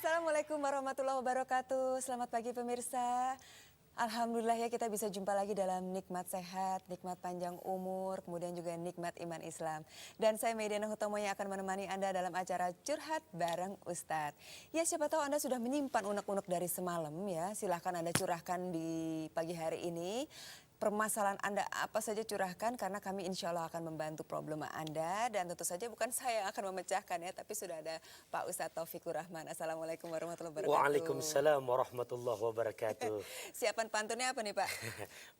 Assalamualaikum warahmatullahi wabarakatuh. Selamat pagi pemirsa. Alhamdulillah ya kita bisa jumpa lagi dalam nikmat sehat, nikmat panjang umur, kemudian juga nikmat iman Islam. Dan saya Mediana Hutomo yang akan menemani Anda dalam acara Curhat Bareng Ustadz. Ya siapa tahu Anda sudah menyimpan unek-unek dari semalam ya, silahkan Anda curahkan di pagi hari ini. Permasalahan Anda apa saja curahkan karena kami insya Allah akan membantu problema Anda. Dan tentu saja bukan saya yang akan memecahkan ya, tapi sudah ada Pak Ustadz Taufikur Rahman. Assalamualaikum warahmatullahi wabarakatuh. Waalaikumsalam warahmatullahi wabarakatuh. Siapan pantunnya apa nih Pak?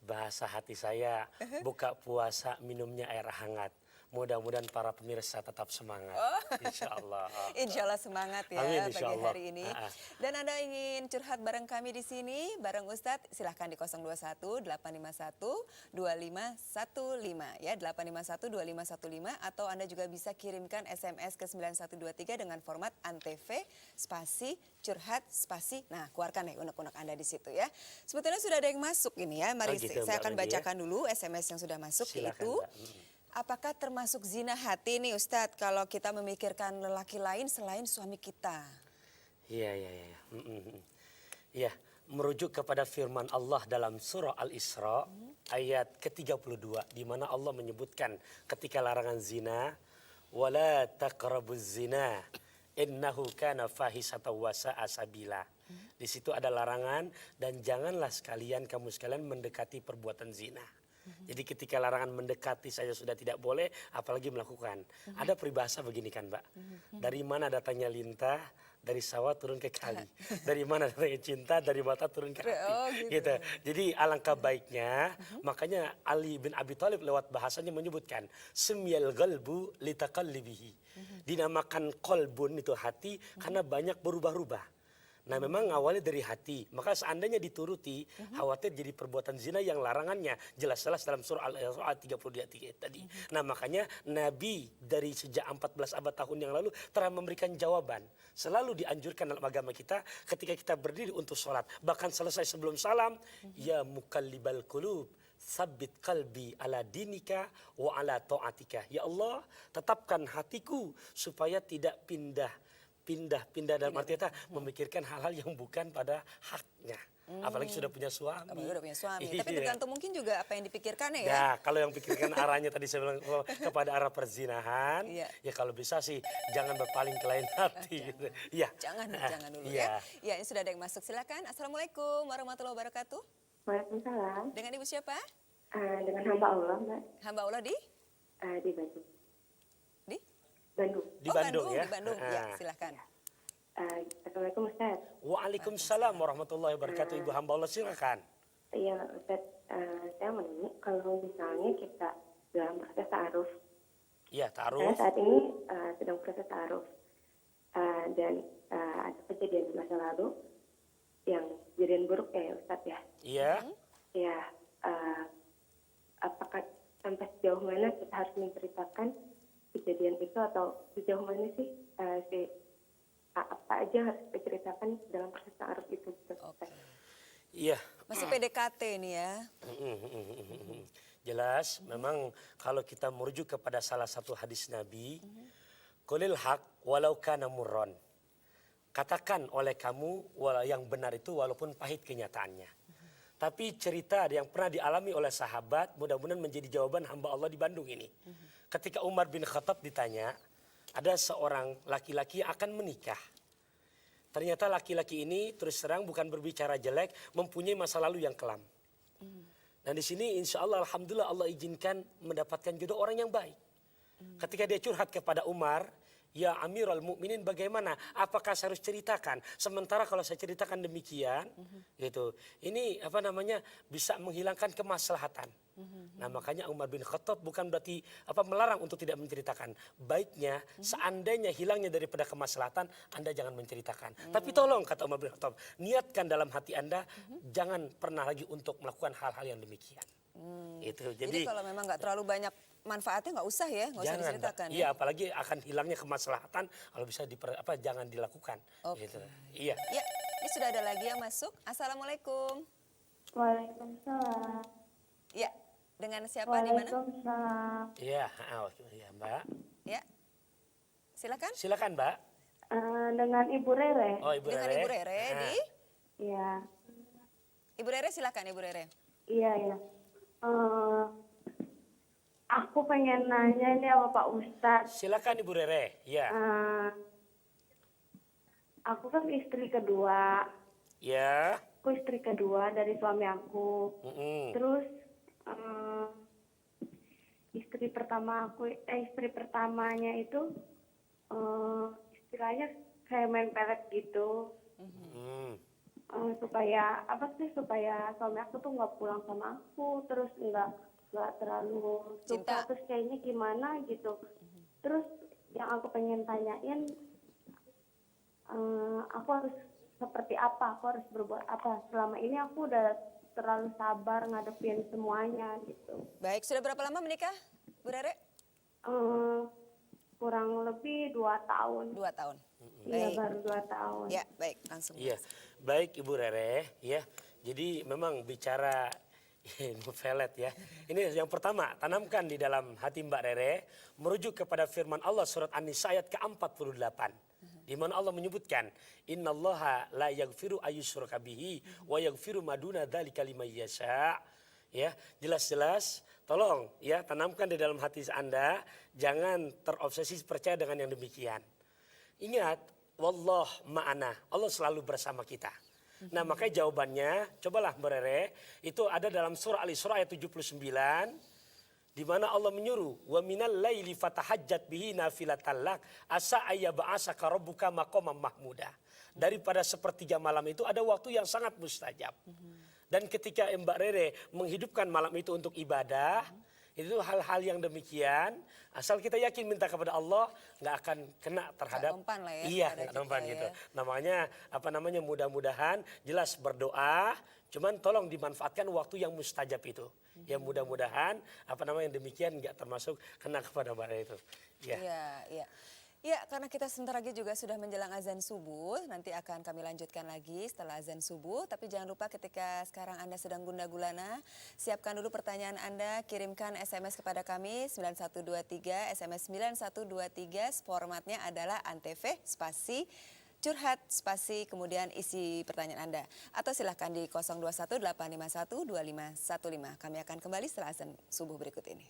Bahasa hati saya, buka puasa minumnya air hangat. Mudah-mudahan para pemirsa tetap semangat. Insya Allah. Insya Allah semangat ya. Amin, pagi insya Allah. hari ini. Dan Anda ingin curhat bareng kami di sini, bareng Ustadz, silahkan di 021-851-2515 ya, 851-2515, atau Anda juga bisa kirimkan SMS ke 9123 dengan format Antv spasi curhat spasi. Nah, keluarkan ya unek-unek Anda di situ ya. Sebetulnya sudah ada yang masuk ini ya. Mari gitu, saya akan Mbak Wendy, bacakan dulu SMS yang sudah masuk. Silakan, Yaitu Mbak. apakah termasuk zina hati nih Ustadz kalau kita memikirkan lelaki lain selain suami kita? Iya. Iya, merujuk kepada firman Allah dalam surah Al-Isra ayat ke-32 di mana Allah menyebutkan ketika larangan zina, wala taqrabuz zina innahu kana fahisatan wa sa'a sabila. Di situ ada larangan dan janganlah kamu sekalian mendekati perbuatan zina. Jadi ketika larangan mendekati saja sudah tidak boleh, apalagi melakukan. Ada peribahasa begini kan Mbak, dari mana datangnya lintah, dari sawah turun ke kali. Dari mana datangnya cinta, dari mata turun ke hati. Oh, gitu. Jadi alangkah baiknya, makanya Ali bin Abi Thalib lewat bahasanya menyebutkan, semyal galbu litaqallibihi. Dinamakan kolbun itu hati karena banyak berubah-ubah. Nah memang awalnya dari hati, maka seandainya dituruti, khawatir jadi perbuatan zina yang larangannya jelas-jelas dalam surah Al-Isra 33 tadi. Nah makanya Nabi dari sejak 14 abad tahun yang lalu telah memberikan jawaban. Selalu dianjurkan dalam agama kita ketika kita berdiri untuk sholat. Bahkan selesai sebelum salam, ya mukallibal qulub, sabbit qalbi ala dinika wa ala ta'atika. Ya Allah, tetapkan hatiku supaya tidak pindah dalam arti kita memikirkan hal-hal yang bukan pada haknya. Apalagi sudah punya suami. Apalagi sudah punya suami. Tapi tergantung mungkin juga apa yang dipikirkannya ya. Ya, kalau yang pikirkan arahnya tadi saya bilang kepada arah perzinahan, Iya. ya kalau bisa sih jangan berpaling ke lain hati. Gitu. Ya. Jangan dulu Iya. ya. Ya, ini sudah ada yang masuk. Silakan. Assalamualaikum warahmatullahi wabarakatuh. Waalaikumsalam. Dengan Ibu siapa? Dengan hamba Allah, Mbak. Hamba Allah di? Di Bandung. Di? Bandung. Di Bandung ya. Di Bandung. Ya, silakan. Assalamualaikum Ustaz. Waalaikumsalam warahmatullahi wabarakatuh. Ibu hamba Allah silakan. Iya Ustaz, saya mau nanya kalau misalnya kita dalam proses ta'aruf. Iya, Saya ta'aruf. saat ini sedang proses ta'aruf. Dan ada kejadian di masa lalu yang kejadian buruk ya Ustaz ya. Iya. Ya, apakah sampai sejauh mana kita harus menceritakan kejadian itu atau sejauh mana sih apa aja harus diceritakan dalam proses ta'aruf itu? Oke. Iya. Masih PDKT ini ya. Jelas, memang kalau kita merujuk kepada salah satu hadis Nabi, qulil haq walau kana murran. Katakan oleh kamu yang benar itu walaupun pahit kenyataannya. Tapi cerita yang pernah dialami oleh sahabat, mudah-mudahan menjadi jawaban hamba Allah di Bandung ini. Ketika Umar bin Khattab ditanya, ada seorang laki-laki yang akan menikah. Ternyata laki-laki ini terus terang bukan berbicara jelek, mempunyai masa lalu yang kelam. Dan di sini insya Allah alhamdulillah Allah izinkan mendapatkan jodoh orang yang baik. Ketika dia curhat kepada Umar, ya Amirul Mukminin bagaimana? Apakah saya harus ceritakan? Sementara kalau saya ceritakan demikian, gitu, ini bisa menghilangkan kemaslahatan. Nah makanya Umar bin Khattab bukan berarti melarang untuk tidak menceritakan. Baiknya seandainya hilangnya daripada kemaslahatan, Anda jangan menceritakan. Tapi tolong kata Umar bin Khattab, niatkan dalam hati Anda jangan pernah lagi untuk melakukan hal-hal yang demikian. Itu. Jadi kalau memang nggak terlalu banyak manfaatnya nggak usah ya, nggak usah diceritakan. Iya, apalagi akan hilangnya kemaslahatan kalau bisa jangan dilakukan. Oke. Gitu. Iya. Ya, ini sudah ada lagi yang masuk. Assalamualaikum. Waalaikumsalam. Ya, dengan siapa di mana? Waalaikumsalam. Iya, Mbak. Ya, silakan. Silakan Mbak. Dengan Ibu Rere. Oh, Ibu Dengan Rere. Ibu Rere Nah, di Iya, Ibu Rere, silakan Ibu Rere. iya, iya. Aku pengen nanya ini sama Pak Ustadz. silakan Ibu Rere. Ya. Eh, aku kan istri kedua. Ya. Aku istri kedua dari suami aku. Mm-mm. Terus istri pertamanya itu istilahnya kayak main pelet gitu. Mm. Supaya apa sih, supaya suami aku tuh nggak pulang sama aku, terus nggak terlalu Cinta. suka, terus kayaknya gimana gitu. Terus yang aku pengen tanyain, aku harus seperti apa, aku harus berbuat apa? Selama ini aku udah terlalu sabar ngadepin semuanya gitu. Baik, sudah berapa lama menikah, Bu Rere? Kurang lebih 2 tahun. 2 tahun. Iya, Baik. baru 2 tahun. Ya, baik, langsung. Iya, baik Ibu Rere, ya. Jadi memang bicara pelet ya. Ini yang pertama, tanamkan di dalam hati Mbak Rere merujuk kepada firman Allah surat An-Nisa ayat ke-48. Di mana Allah menyebutkan, "Innallaha la yaghfiru ayyusyraka bihi wa yaghfiru maduna dzalika liman yasha." Ya, jelas-jelas tolong ya tanamkan di dalam hati Anda, jangan terobsesi percaya dengan yang demikian. Ingat, wallah ma'ana, Allah selalu bersama kita. Nah, makanya jawabannya, cobalah Mbak Rere, itu ada dalam surah Al-Isra ayat 79, di mana Allah menyuruh, wa minal laili fatahajjat bihi nafilatan lak asa ayyab'asaka rabbuka maqaman mahmuda. Daripada sepertiga malam itu ada waktu yang sangat mustajab. Dan ketika Mbak Rere menghidupkan malam itu untuk ibadah, itu hal-hal yang demikian, asal kita yakin minta kepada Allah, nggak akan kena terhadap. Nggak mempan lah ya Iya, kepada nggak kita mempan ya. gitu. Namanya apa namanya, mudah-mudahan jelas berdoa, cuman tolong dimanfaatkan waktu yang mustajab itu. Ya mudah-mudahan apa namanya yang demikian nggak termasuk kena kepada Mbak Rere itu. Ya. Iya, iya. Ya, karena kita sebentar lagi juga sudah menjelang azan subuh, nanti akan kami lanjutkan lagi setelah azan subuh. Tapi jangan lupa ketika sekarang Anda sedang gundah gulana, siapkan dulu pertanyaan Anda, kirimkan SMS kepada kami 9123, SMS 9123, formatnya adalah Antv, spasi, curhat, spasi, kemudian isi pertanyaan Anda. Atau silahkan di 021 851 2515. Kami akan kembali setelah azan subuh berikut ini.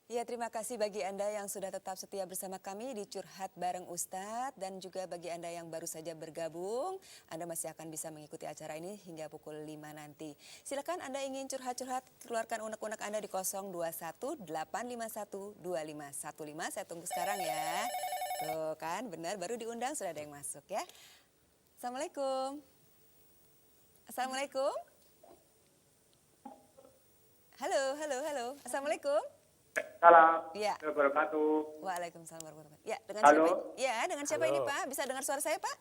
Ya, terima kasih bagi Anda yang sudah tetap setia bersama kami di Curhat Bareng Ustadz, dan juga bagi Anda yang baru saja bergabung, Anda masih akan bisa mengikuti acara ini hingga pukul 5 nanti. Silakan Anda ingin curhat-curhat, keluarkan unek-unek Anda di 021 851 2515. Saya tunggu sekarang ya. Tuh kan, benar, baru diundang sudah ada yang masuk ya. Assalamualaikum. Assalamualaikum. Halo, halo, halo. Assalamualaikum. Salam. Ya. Wabarakatuh. Waalaikumsalam warahmatullahi wabarakatuh. Ya, dengan Halo. siapa? Ya, dengan siapa Halo. ini, Pak? Bisa dengar suara saya, Pak?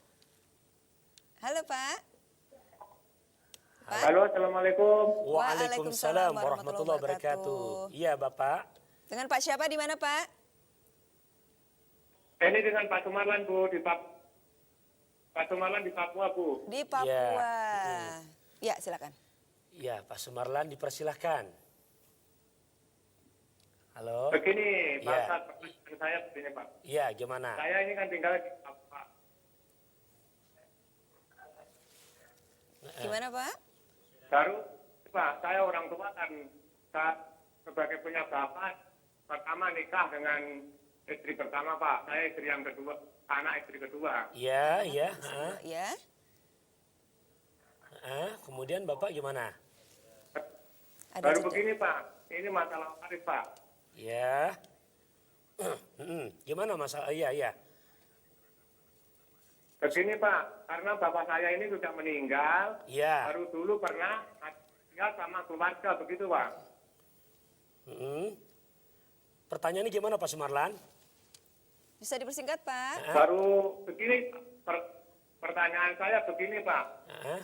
Halo, Pak. Pak? Halo, assalamualaikum. Waalaikumsalam warahmatullahi wabarakatuh. Iya, Bapak. Dengan Pak siapa, di mana, Pak? Ini dengan Pak Sumarlan, Bu, Pak Sumarlan di Papua, Bu. Di Papua. Ya, silakan. Iya, Pak Sumarlan dipersilahkan. Halo. Begini, Pak Iya. Ustadz, pertanyaan saya begini, Pak. Iya, gimana? Saya ini kan tinggal di Papua. Gimana, Pak? Baru, Pak, saya orang tua kan sebagai punya bapak, pertama nikah dengan istri pertama, Pak. Saya istri yang kedua, anak istri kedua. Iya, iya. Ya. Kemudian Bapak gimana? Ada Baru jeda. begini, Pak. Ini masalah waris, Pak. Ya. Gimana masalah? Iya, iya. Begini, Pak, karena bapak saya ini sudah meninggal, Iya. baru dulu pernah tinggal sama keluarga, begitu, Pak. Pertanyaannya gimana Pak Sumarlan? Bisa dipersingkat, Pak? Baru begini, pertanyaan saya begini Pak. Hah?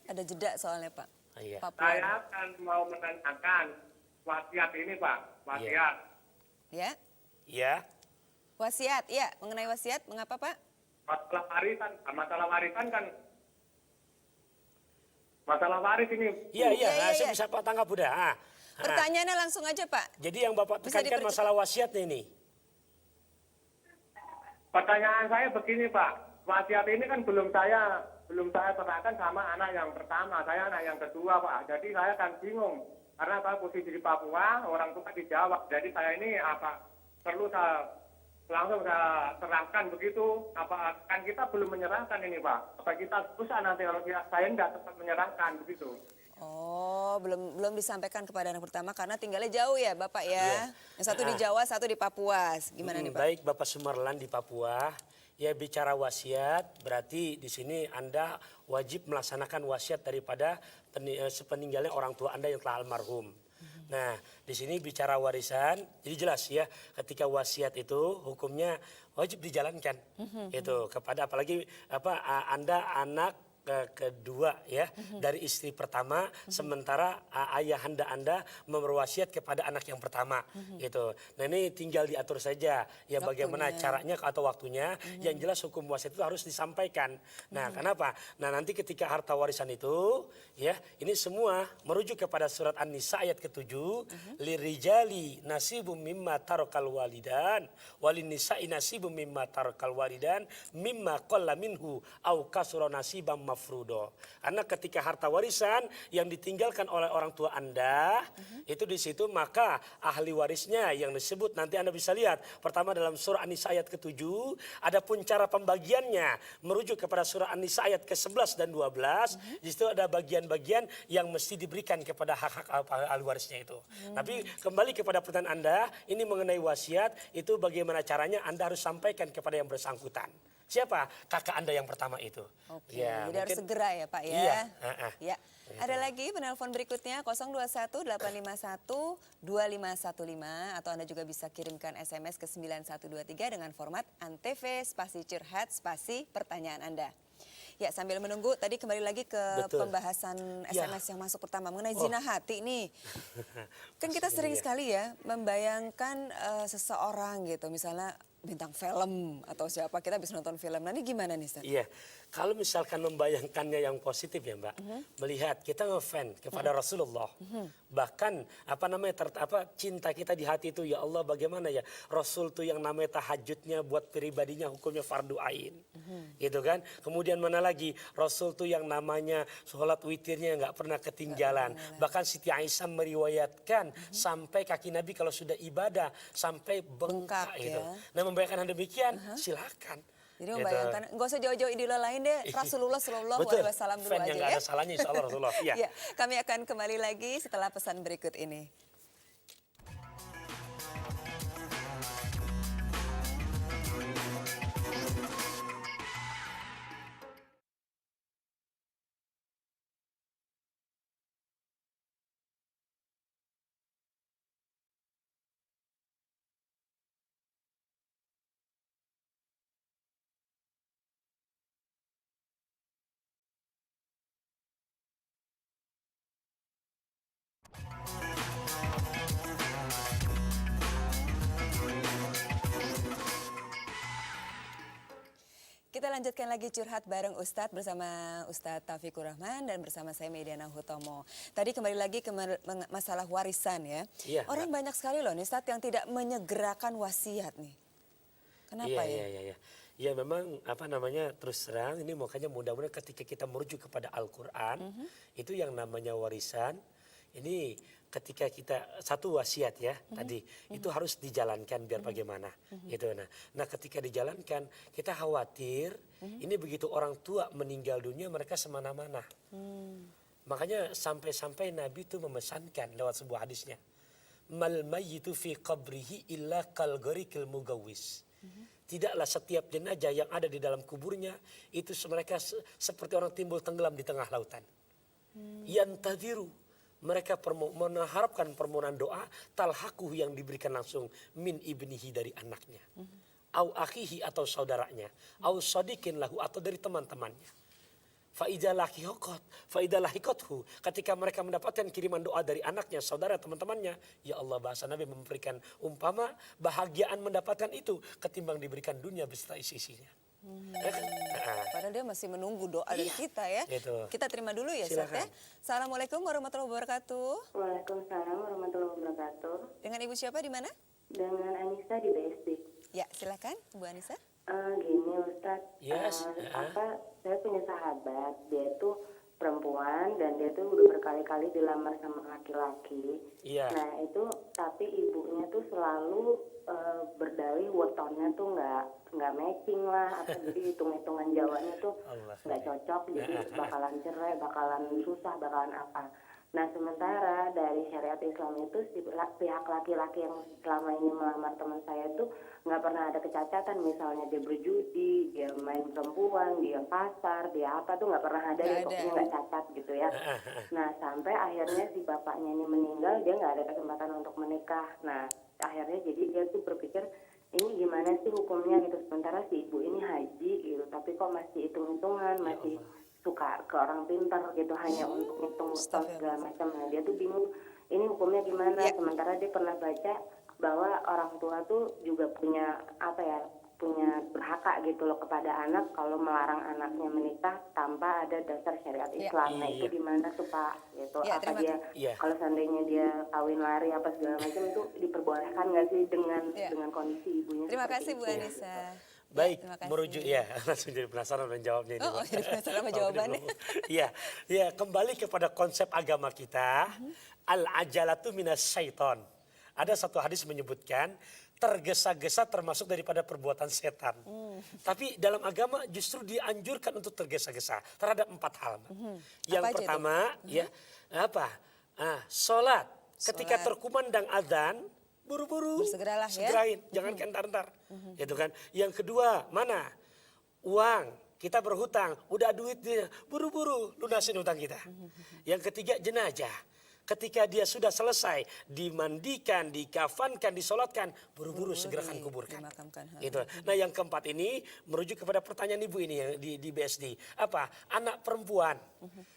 Ada jeda soalnya, Pak. Iya. Papua. Saya akan mau menanyakan wasiat ini Pak, wasiat. Ya. Iya. Wasiat, ya. Mengenai wasiat, mengapa, Pak? Masalah warisan kan, masalah waris ini. Iya, iya. Iya, Nah, iya, saya iya. bisa Pak tangkap udah. Pertanyaannya langsung aja, Pak. Jadi yang Bapak Bisa tekankan dipercepat. masalah wasiatnya ini. Pertanyaan saya begini Pak, wasiat ini kan belum saya serahkan sama anak yang pertama, saya anak yang kedua Pak. Jadi saya kan bingung karena saya posisi di Papua, orang tua di Jawa. Jadi saya ini apa perlu saya langsung saya serahkan begitu? Apa kan kita belum menyerahkan ini Pak? Apa kita susah nanti kalau saya nggak tetap menyerahkan begitu? Oh, belum disampaikan kepada anak pertama karena tinggalnya jauh ya, Bapak ya. Yang satu di Jawa, satu di Papua. Gimana nih, Pak? Baik Bapak Sumarlan di Papua. Ya bicara wasiat berarti di sini Anda wajib melaksanakan wasiat daripada sepeninggalnya orang tua Anda yang telah almarhum. Nah, di sini bicara warisan, jadi jelas ya, ketika wasiat itu hukumnya wajib dijalankan. Itu kepada apalagi Anda anak kedua ya dari istri pertama, sementara ayahanda Anda berwasiat kepada anak yang pertama gitu. Nah ini tinggal diatur saja ya bagaimana caranya atau waktunya. Yang jelas hukum wasiat itu harus disampaikan. Nah kenapa? Nah nanti ketika harta warisan itu ya ini semua merujuk kepada surat An-Nisa ayat ke-7, lirijali nasibum mimma tarakal walidan walin nisa'i nasibum mimma tarakal walidan mimma qalla minhu au kasura nasibam mafrudo. Karena ketika harta warisan yang ditinggalkan oleh orang tua Anda itu di situ maka ahli warisnya yang disebut nanti Anda bisa lihat pertama dalam surah An-Nisa ayat ke-7, adapun cara pembagiannya merujuk kepada surah An-Nisa ayat ke-11 dan 12. Di situ ada bagian-bagian yang mesti diberikan kepada hak-hak ahli warisnya itu. Tapi kembali kepada pertanyaan Anda, ini mengenai wasiat itu bagaimana caranya Anda harus sampaikan kepada yang bersangkutan. Siapa? Kakak Anda yang pertama itu. Oke, Ya, jadi harus mungkin- segera ya Pak ya. Iya, Ya. Ada lagi penelpon berikutnya 021-851-2515 atau Anda juga bisa kirimkan SMS ke 9123 dengan format Antv spasi curhat spasi pertanyaan Anda. Ya sambil menunggu tadi kembali lagi ke Betul. pembahasan Ya. SMS yang masuk pertama mengenai zina hati nih. Kan kita sering sekali ya membayangkan seseorang gitu misalnya bintang film atau siapa kita bisa nonton film. Nah ini gimana nih Ustaz? Iya, kalau misalkan membayangkannya yang positif ya Mbak, melihat kita ngefan kepada Rasulullah, bahkan cinta kita di hati itu ya Allah bagaimana ya Rasul tuh yang namanya tahajudnya buat pribadinya hukumnya fardu ain, gitu kan? Kemudian mana lagi Rasul tuh yang namanya sholat witirnya nggak pernah ketinggalan, bahkan Siti Aisyah meriwayatkan sampai kaki Nabi kalau sudah ibadah sampai bengkak Bengkak, gitu. ya. Nah membayangkan hal demikian silakan. Jadi Gitu. membayangkan, nggak usah jauh-jauh idola lain deh, Rasulullah Shallallahu Betul. Alaihi Wasallam dulu Fan aja yang ya. nggak ada salahnya insya Allah Rasulullah. Iya. Ya, kami akan kembali lagi setelah pesan berikut ini. Kita lanjutkan lagi curhat bareng Ustadz bersama Ustadz Taufikur Rahman dan bersama saya Mediana Hutomo. Tadi kembali lagi ke masalah warisan ya. Iya, Orang banyak sekali loh nih Ustadz yang tidak menyegerakan wasiat nih. Kenapa ya? Iya. Ya memang terus terang ini makanya mudah-mudahan ketika kita merujuk kepada Al-Quran itu yang namanya warisan ini ketika kita satu wasiat ya tadi itu harus dijalankan biar bagaimana gitu. Nah ketika dijalankan kita khawatir ini begitu orang tua meninggal dunia mereka semana-mana. Makanya sampai-sampai Nabi itu memesankan lewat sebuah hadisnya, mal mayyitu fi qabrihi illa kal gharikil mugawwis. Tidaklah setiap jenazah yang ada di dalam kuburnya itu mereka seperti orang timbul tenggelam di tengah lautan. Yantadhiru, mereka mengharapkan permohonan doa talhaquh yang diberikan langsung min ibnihi dari anaknya, au akhihi atau saudaranya, au sadiqin lahu atau dari teman-temannya. Faidalahikothu, ketika mereka mendapatkan kiriman doa dari anaknya, saudara, teman-temannya, ya Allah, bahasa Nabi memberikan umpama bahagiaan mendapatkan itu ketimbang diberikan dunia beserta isi-isinya. Padahal dia masih menunggu doa dari kita ya. Gitu. Kita terima dulu ya, Ustaz ya. Silakan. Assalamualaikum warahmatullahi wabarakatuh. Waalaikumsalam warahmatullahi wabarakatuh. Dengan Ibu siapa di mana? Dengan Anissa di BSD. Ya, silakan Bu Anissa. Gini Ustadz, Yes. saya punya sahabat, dia tuh perempuan dan dia tuh udah berkali-kali dilamar sama laki-laki. Iya. Nah itu tapi ibunya tuh selalu berdalih wetonnya tuh nggak matching lah, atau jadi hitung-hitungan Jawanya tuh Allah. nggak cocok, jadi bakalan cerai, bakalan susah, bakalan apa. Nah sementara dari syariat Islam itu si pihak laki-laki yang selama ini melamar teman saya itu nggak pernah ada kecacatan, misalnya dia berjudi, dia main perempuan, dia kasar, dia apa tuh nggak pernah ada, ya pokoknya nggak cacat gitu ya. Nah sampai akhirnya si bapaknya ini meninggal, dia nggak ada kesempatan untuk menikah. Nah akhirnya jadi dia tuh berpikir ini gimana sih hukumnya gitu, sementara si ibu ini haji gitu, tapi kok masih hitung-hitungan, masih suka ke orang pintar gitu hanya untuk ngitung utang segala macam. Nah dia tuh bingung ini hukumnya gimana, sementara dia pernah baca bahwa orang tua tuh juga punya apa ya, punya berhak gitu loh kepada anak kalau melarang anaknya menikah tanpa ada dasar syariat Islam. Nah itu gimana tuh Pak gitu, apa dia kalau seandainya dia kawin lari apa segala macam itu diperbolehkan nggak sih dengan kondisi ibunya? Terima kasih Bu itu? Anissa. Baik, merujuk ya, langsung jadi penasaran dan jawabnya ini. Jadi penasaran sama jawabannya. Iya, kembali kepada konsep agama kita, al-ajalatu minas syaiton. Ada satu hadis menyebutkan tergesa-gesa termasuk daripada perbuatan setan. Tapi dalam agama justru dianjurkan untuk tergesa-gesa terhadap 4 hal. Yang pertama, sholat. Ketika terkumandang azan, buru-buru, segerain, jangan kentar-kentar. Gitu kan. Yang kedua, mana? Uang, kita berhutang, udah duitnya, buru-buru lunasin hutang kita. Yang ketiga, jenazah. Ketika dia sudah selesai, dimandikan, dikafankan, disolatkan, buru-buru segerakan kuburkan. Gitu. Nah yang keempat ini merujuk kepada pertanyaan ibu ini yang di BSD. Apa? Anak perempuan.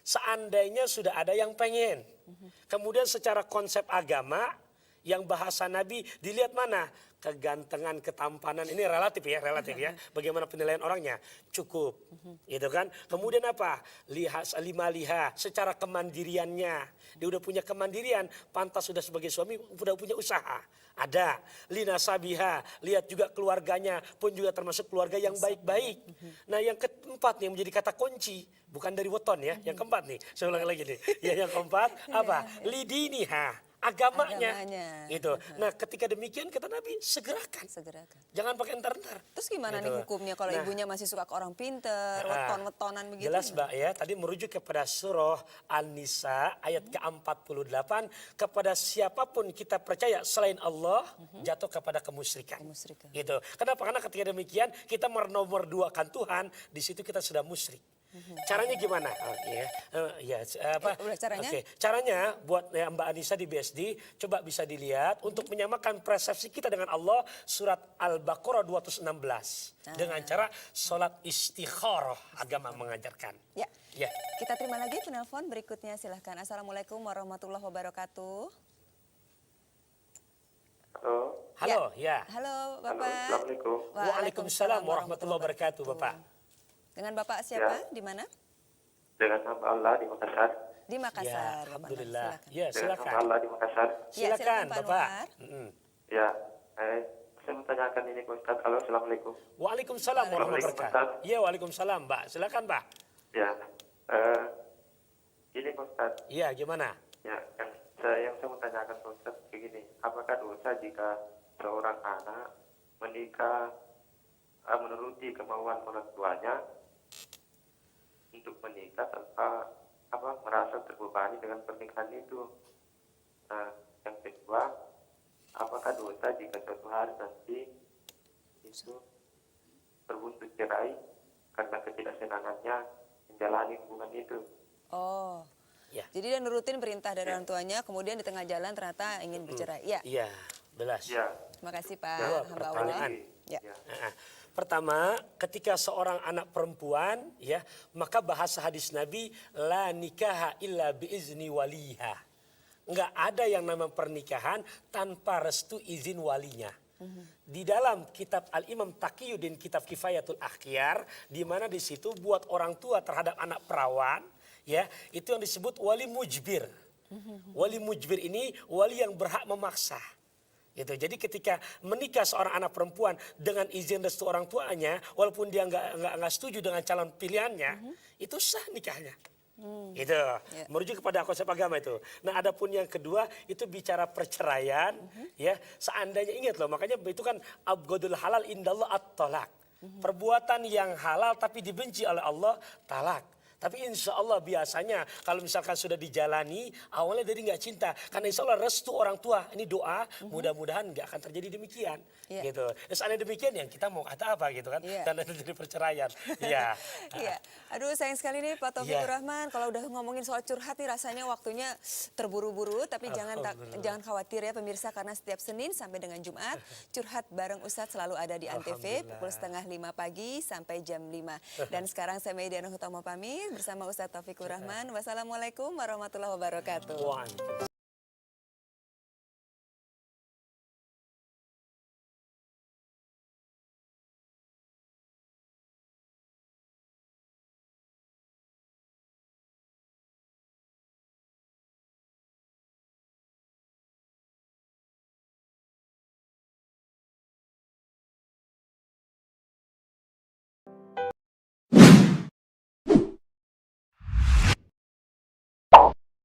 Seandainya sudah ada yang pengen. Kemudian secara konsep agama, yang bahasa Nabi dilihat mana? Kegantengan, ketampanan, ini relatif ya. Bagaimana penilaian orangnya? Cukup. Gitu kan? Kemudian apa? Liha, secara kemandiriannya. Dia udah punya kemandirian, pantas sudah sebagai suami, udah punya usaha. Ada. Lina sabiha, lihat juga keluarganya pun juga termasuk keluarga yang baik-baik. Nah yang keempat nih menjadi kata kunci, bukan dari weton ya. Yang keempat nih, saya ulang lagi nih. Ya, yang keempat apa? Lidiniha. Agamanya. Gitu. Nah ketika demikian kata Nabi segerakan. Jangan pakai entar-entar. Terus gimana nih hukumnya kalau ibunya masih suka ke orang pinter, weton-wetonan begitu? Jelas Mbak ya, tadi merujuk kepada surah An-Nisa ayat ke-48, kepada siapapun kita percaya selain Allah jatuh kepada kemusyrikan. Gitu. Kenapa? Karena ketika demikian kita menomor duakan Tuhan, di situ kita sudah musyrik. Caranya gimana? Caranya? Caranya buat Mbak Anissa di BSD, coba bisa dilihat untuk menyamakan persepsi kita dengan Allah, surat Al-Baqarah 216. Dengan cara sholat istikharah, agama mengajarkan. Ya. Kita terima lagi penelpon berikutnya, silahkan. Assalamualaikum warahmatullahi wabarakatuh. Halo, ya. Halo Bapak. Assalamualaikum. Waalaikumsalam warahmatullahi wabarakatuh, Bapak. Dengan Bapak siapa? Di mana? Dengan hamba Allah di Makassar. Di Makassar. Alhamdulillah. Dengan Silakan. hamba Allah di Makassar. Silakan, Pak Bapak. Anwar. Ya, saya mau tanyakan ini Pak Ustaz. Halo, Assalamualaikum. Waalaikumsalam warahmatullahi wabarakatuh. Iya, waalaikumsalam, Mbak. Silakan, Mbak. Ya, ini Pak Ustaz. Iya, gimana? Ya, yang saya mau tanyakan Pak Ustaz begini. Apakah dosa jika seorang anak menikah menuruti kemauan orang tuanya untuk menikah tanpa merasa terbebani dengan pernikahan itu? Nah, yang kedua, apakah dosa jika suatu hari nanti itu berbuntut cerai karena ketidaksenangannya menjalani hubungan itu? Ya. Jadi dia nurutin perintah dari orang tuanya, kemudian di tengah jalan ternyata ingin bercerai. Ya, Iya, belas. Ya. terima kasih Pak Dua hamba Allah. pertanyaan. Ya. Ya. Pertama, ketika seorang anak perempuan, ya, maka bahasa hadis Nabi, la nikaha illa biizni waliha. Enggak ada yang namanya pernikahan tanpa restu izin walinya. Di dalam kitab Al-Imam Taqiyuddin, kitab Kifayatul Akhyar, di mana di situ buat orang tua terhadap anak perawan, ya, itu yang disebut wali mujbir. Wali mujbir ini wali yang berhak memaksa. Gitu. Jadi ketika menikah seorang anak perempuan dengan izin restu orang tuanya, walaupun dia nggak setuju dengan calon pilihannya, itu sah nikahnya. Gitu. Merujuk kepada konsep agama itu. Nah, adapun yang kedua itu bicara perceraian, ya. Seandainya ingat loh, makanya itu kan abghadul halal indallah at-talak. Perbuatan yang halal tapi dibenci oleh Allah, talak. Tapi insya Allah biasanya kalau misalkan sudah dijalani awalnya dari nggak cinta. Karena insya Allah restu orang tua. Ini doa mudah-mudahan nggak akan terjadi demikian. Iya. Gitu. Seandainya demikian yang kita mau kata apa gitu kan. Iya. Dan terjadi perceraian. Iya. Iya, aduh sayang sekali nih Pak Taufikur Iya. Rahman. Kalau udah ngomongin soal curhat nih rasanya waktunya terburu-buru. Tapi jangan khawatir ya pemirsa, karena setiap Senin sampai dengan Jumat curhat bareng Ustadz selalu ada di Antv pukul 4:30 pagi sampai jam 5. Dan sekarang saya Mediana Hutama pamit bersama Ustadz Taufikur Rahman. Wassalamualaikum warahmatullahi wabarakatuh. Wah.